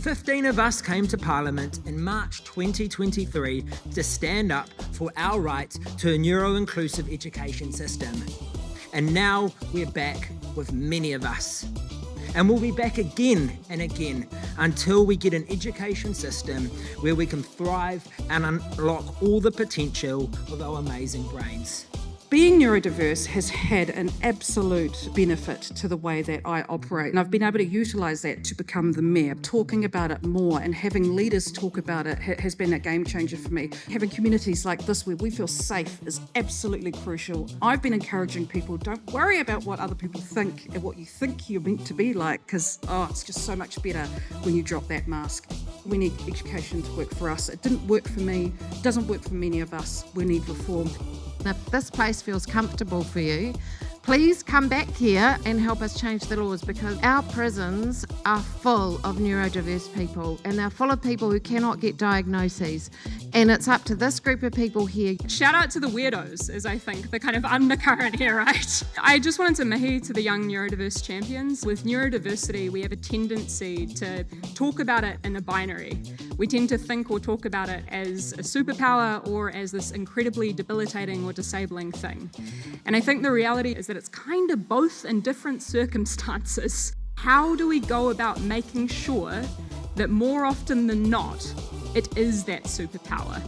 15 of us came to Parliament in March 2023 to stand up for our right to a neuro-inclusive education system. And now we're back with many of us. And we'll be back again and again until we get an education system where we can thrive and unlock all the potential of our amazing brains. Being neurodiverse has had an absolute benefit to the way that I operate, and I've been able to utilise that to become the mayor. Talking about it more and having leaders talk about it has been a game changer for me. Having communities like this where we feel safe is absolutely crucial. I've been encouraging people, don't worry about what other people think and what you think you're meant to be like, because it's just so much better when you drop that mask. We need education to work for us. It didn't work for me, it doesn't work for many of us. We need reform. If this place feels comfortable for you, please come back here and help us change the laws, because our prisons are full of neurodiverse people and they're full of people who cannot get diagnoses. And it's up to this group of people here. Shout out to the weirdos, is I think the kind of undercurrent here, right? I just wanted to mahi to the Young Neurodiversity Champions. With neurodiversity, we have a tendency to talk about it in a binary. We tend to think or talk about it as a superpower or as this incredibly debilitating or disabling thing. And I think the reality is that it's kind of both in different circumstances. How do we go about making sure that more often than not, it is that superpower?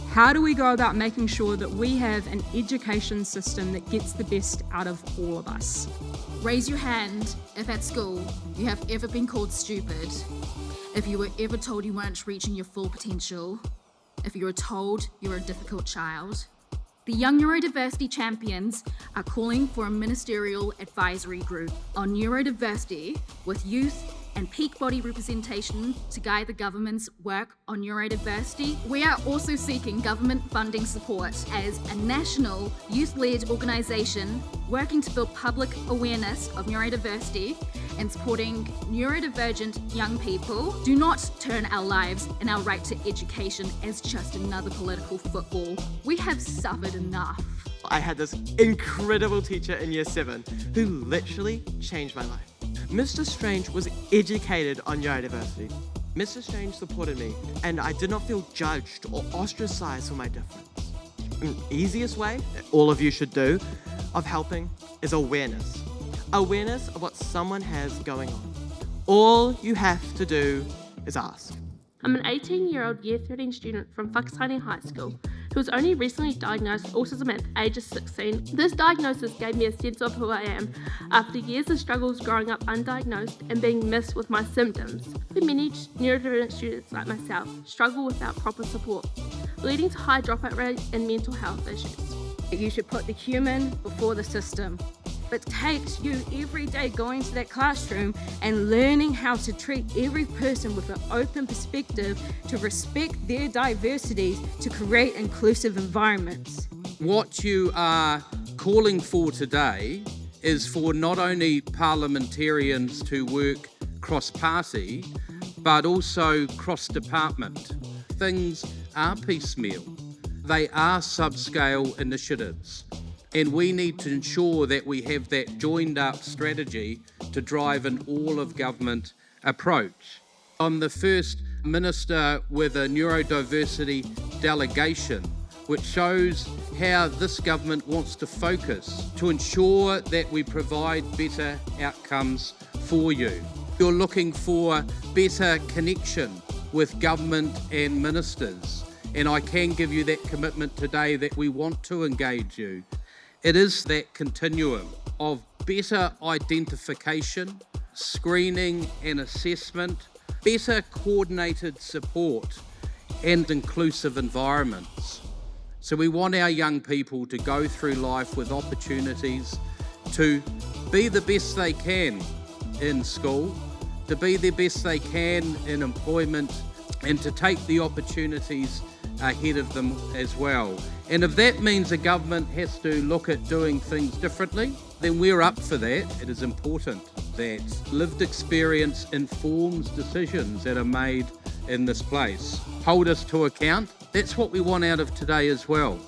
How do we go about making sure that we have an education system that gets the best out of all of us? Raise your hand if at school you have ever been called stupid, if you were ever told you weren't reaching your full potential, if you were told you were a difficult child. The Young Neurodiversity Champions are calling for a ministerial advisory group on neurodiversity with youth and peak body representation to guide the government's work on neurodiversity. We are also seeking government funding support as a national youth-led organisation working to build public awareness of neurodiversity and supporting neurodivergent young people. Do not turn our lives and our right to education as just another political football. We have suffered enough. I had this incredible teacher in year 7 who literally changed my life. Mr. Strange was educated on neurodiversity. Mr. Strange supported me, and I did not feel judged or ostracized for my difference. The easiest way that all of you should do of helping is awareness. Awareness of what someone has going on. All you have to do is ask. I'm an 18-year-old Year 13 student from Whakatane High School who was only recently diagnosed with autism at the age of 16. This diagnosis gave me a sense of who I am after years of struggles growing up undiagnosed and being missed with my symptoms. Many neurodivergent students like myself struggle without proper support, leading to high dropout rates and mental health issues. You should put the human before the system. It takes you every day going to that classroom and learning how to treat every person with an open perspective, to respect their diversities, to create inclusive environments. What you are calling for today is for not only parliamentarians to work cross-party, but also cross-department. Things are piecemeal. They are subscale initiatives. And we need to ensure that we have that joined up strategy to drive an all-of-government approach. I'm the first minister with a neurodiversity delegation, which shows how this government wants to focus to ensure that we provide better outcomes for you. You're looking for better connection with government and ministers, and I can give you that commitment today that we want to engage you. It is that continuum of better identification, screening and assessment, better coordinated support and inclusive environments. So we want our young people to go through life with opportunities to be the best they can in school, to be the best they can in employment, and to take the opportunities ahead of them as well. And if that means a government has to look at doing things differently, then we're up for that. It is important that lived experience informs decisions that are made in this place. Hold us to account. That's what we want out of today as well.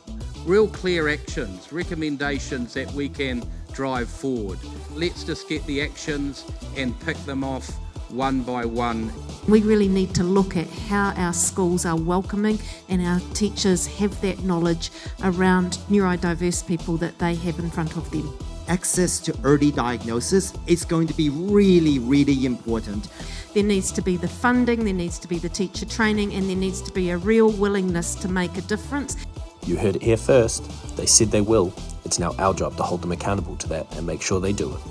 Real clear actions, recommendations that we can drive forward. Let's just get the actions and pick them off one by one. We really need to look at how our schools are welcoming and our teachers have that knowledge around neurodiverse people that they have in front of them. Access to early diagnosis is going to be really, really important. There needs to be the funding, there needs to be the teacher training, and there needs to be a real willingness to make a difference. You heard it here first. They said they will. It's now our job to hold them accountable to that and make sure they do it.